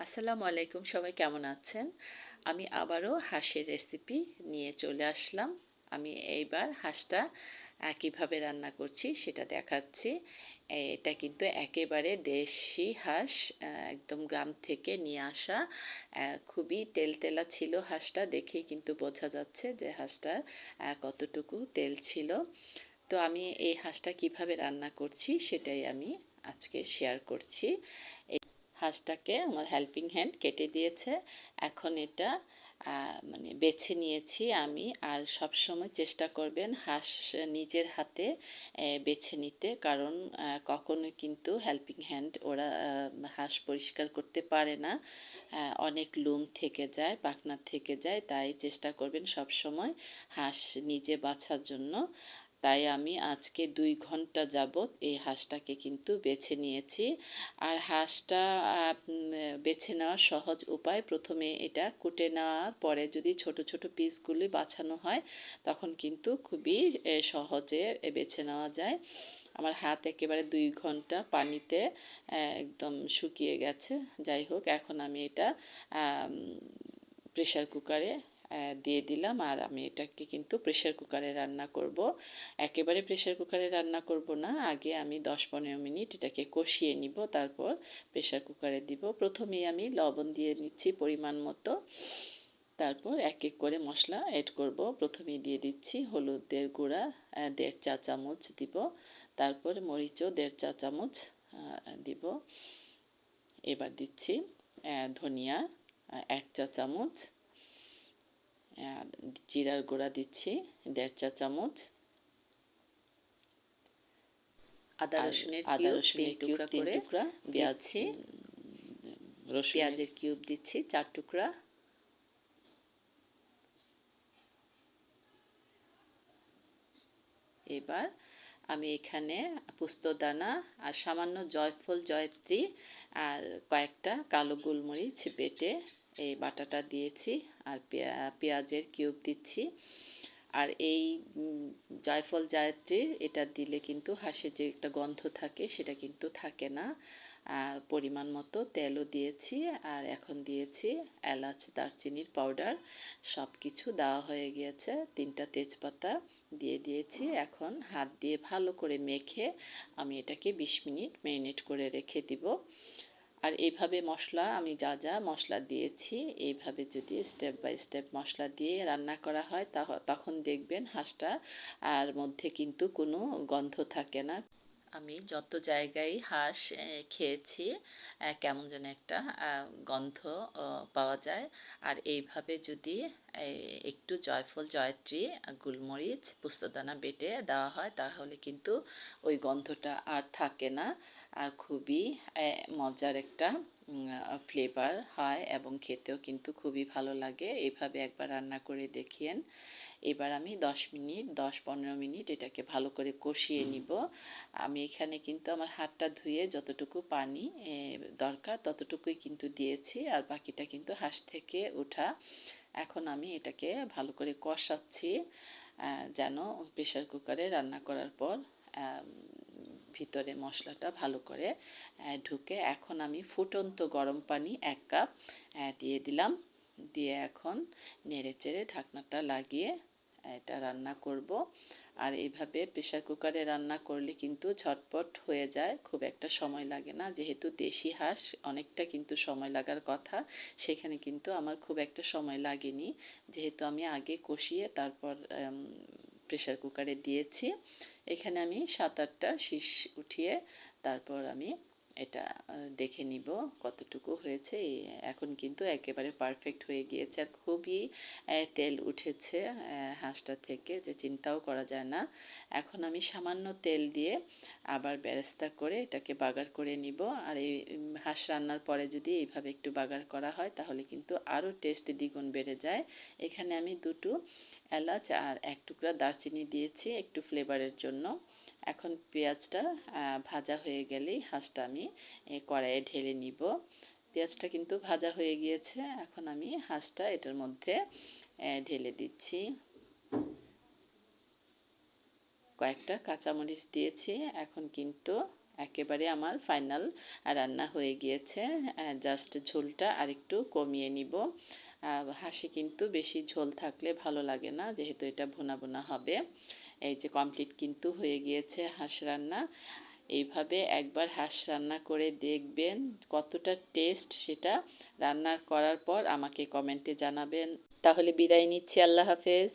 আসসালামু আলাইকুম, সবাই কেমন আছেন? আমি আবারও হাঁসের রেসিপি নিয়ে চলে আসলাম। আমি এইবার হাঁসটা কীভাবে রান্না করছি সেটা দেখাচ্ছি। এটা কিন্তু একেবারে দেশি হাঁস, একদম গ্রাম থেকে নিয়ে আসা। খুবই তেলতেলা ছিল হাঁসটা, দেখেই কিন্তু বোঝা যাচ্ছে যে হাঁসটার কতটুকু তেল ছিল। তো আমি এই হাঁসটা কিভাবে রান্না করছি সেটাই আমি আজকে শেয়ার করছি। হাঁসটাকে আমার হেল্পিং হ্যান্ড কেটে দিয়েছে। এখন এটা মানে বেছে নিয়েছি আমি। আর সব সময় চেষ্টা করবেন হাঁস নিজের হাতে বেছে নিতে, কারণ কখনো কিন্তু হেল্পিং হ্যান্ড ওরা হাঁস পরিষ্কার করতে পারে না। অনেক লোম থেকে যায়, পাখনা থেকে যায়, তাই চেষ্টা করবেন সব সময় হাঁস নিজে বাছার জন্য। তাই আমি আজকে 2 ঘন্টা যাবৎ এই হাঁসটাকে কিন্তু বেছে নিয়েছি। আর হাঁসটা বেছে নেওয়ার সহজ উপায়, প্রথমে এটা কুটে নেওয়ার পরে যদি ছোট ছোট পিসগুলি বাছানো হয় তখন কিন্তু খুবই সহজে বেছে নেওয়া যায়। আমার হাত একেবারে 2 ঘন্টা পানিতে একদম শুকিয়ে গেছে। যাই হোক, এখন আমি এটা প্রেশার কুকারে দিয়ে দিলাম। আর আমি এটাকে কিন্তু প্রেশার কুকারে রান্না করব। একেবারে প্রেশার কুকারে রান্না করব না, আগে আমি 10-15 মিনিট এটাকে কষিয়ে নিব, তারপর প্রেশার কুকারে দিব। প্রথমেই আমি লবণ দিয়ে নিচ্ছি পরিমাণ মতো, তারপর এক এক করে মশলা অ্যাড করব। প্রথমেই দিয়ে দিচ্ছি হলুদের গুঁড়া 1.5 চা চামচ দিব, তারপর মরিচও 1.5 চা চামচ দিব। এবার দিচ্ছি ধনিয়া 1 চা চামচ, জিরার গুঁড়া দিচ্ছি 1.5 চা চামচ, আদা রসুনের কিউব 3 টুকরা করে দিচ্ছি, পেঁয়াজের কিউব দিচ্ছি 4 টুকরা, এবার আমি এখানে পোস্তদানা আর সামান্য জয়ফল জয়ত্রী আর কয়েকটা কালো গোলমরিচ বেটে এই বাটাটা দিয়েছি, আর পেঁয়াজের কিউব দিচ্ছি। আর এই জয়ফল জয়ত্রীর এটা দিলে কিন্তু হাঁসের যে একটা গন্ধ থাকে সেটা কিন্তু থাকে না। পরিমাণ মতো তেলও দিয়েছি, আর এখন দিয়েছি এলাচ দারচিনির পাউডার। সব কিছু দেওয়া হয়ে গিয়েছে, 3টা তেজপাতা দিয়ে দিয়েছি। এখন হাত দিয়ে ভালো করে মেখে আমি এটাকে 20 মিনিট ম্যারিনেট করে রেখে দিব। আর এইভাবে মশলা আমি যা যা মশলা দিয়েছি এইভাবে যদি স্টেপ বাই স্টেপ মশলা দিয়ে রান্না করা হয় তখন দেখবেন হাঁসটা আর মধ্যে কিন্তু কোনো গন্ধ থাকে না। আমি যত জায়গায় হাঁস খেয়েছি কেমন যেন একটা গন্ধ পাওয়া যায়। আর এইভাবে যদি একটু জয়ফল জয়ত্রী গোলমরিচ পোস্তদানা বেটে দেওয়া হয় তাহলে কিন্তু ওই গন্ধটা আর থাকে না। আর খুবই মজার একটা ফ্লেভার হয় এবং খেতেও কিন্তু খুবই ভালো লাগে। এইভাবে একবার রান্না করে দেখিয়েন। এবার আমি 10-15 মিনিট এটাকে ভালো করে কষিয়ে নিব। আমি এখানে কিন্তু আমার হাতটা ধুয়ে যতটুকু পানি দরকার ততটুকুই কিন্তু দিয়েছি, আর বাকিটা কিন্তু হাঁস থেকে ওঠা। এখন আমি এটাকে ভালো করে কষাচ্ছি যেন প্রেশার কুকারে রান্না করার পর ভিতরে মশলাটা ভালো করে ঢুকে। এখন আমি ফুটন্ত গরম পানি 1 কাপ দিয়ে দিলাম, দিয়ে এখন নেড়েচেড়ে ঢাকনাটা লাগিয়ে এটা রান্না করব। আর এইভাবে প্রেশার কুকারে রান্না করলে কিন্তু ঝটপট হয়ে যায়, খুব একটা সময় লাগে না। যেহেতু দেশি হাঁস অনেকটা কিন্তু সময় লাগার কথা, সেখানে কিন্তু আমার খুব একটা সময় লাগেনি, যেহেতু আমি আগে কষিয়ে তারপর প্রেশার কুকারে দিয়েছি। এখানে আমি 7-8টা শীষ উঠিয়ে তারপর আমি এটা দেখে নিব কতটুকু হয়েছে। এখন কিন্তু একেবারে পারফেক্ট হয়ে গিয়েছে, আর খুবই তেল উঠেছে হাঁসটা থেকে যে চিন্তাও করা যায় না। এখন আমি সামান্য তেল দিয়ে আবার বেরেস্তা করে এটাকে বাগার করে নিব। আর এই হাঁস রান্নার পরে যদি এইভাবে একটু বাগার করা হয় তাহলে কিন্তু আরও টেস্ট দ্বিগুণ বেড়ে যায়। এখানে আমি 2টো এলাচ আর 1 টুকরা দারচিনি দিয়েছি একটু ফ্লেভারের জন্য। এখন পেঁয়াজটা ভাজা হয়ে গেলেই হাঁসটা আমি কড়াইয়ে ঢেলে নিব। পেঁয়াজটা কিন্তু ভাজা হয়ে গিয়েছে, এখন আমি হাঁসটা এটার মধ্যে ঢেলে দিচ্ছি। কয়েকটা কাঁচামরিচ দিয়েছি। এখন কিন্তু একেবারে আমার ফাইনাল রান্না হয়ে গিয়েছে। জাস্ট ঝোলটা আরেকটু কমিয়ে নিব। হাঁসে কিন্তু বেশি ঝোল থাকলে ভালো লাগে না, যেহেতু এটা ভুনা ভুনা হবে। এই যে কমপ্লিট কিন্তু হয়ে গিয়েছে হাঁস রান্না। এইভাবে একবার হাঁস রান্না করে দেখবেন কতটা টেস্ট, সেটা রান্না করার পর আমাকে কমেন্টে জানাবেন। তাহলে বিদায় নিচ্ছি, আল্লাহ হাফেজ।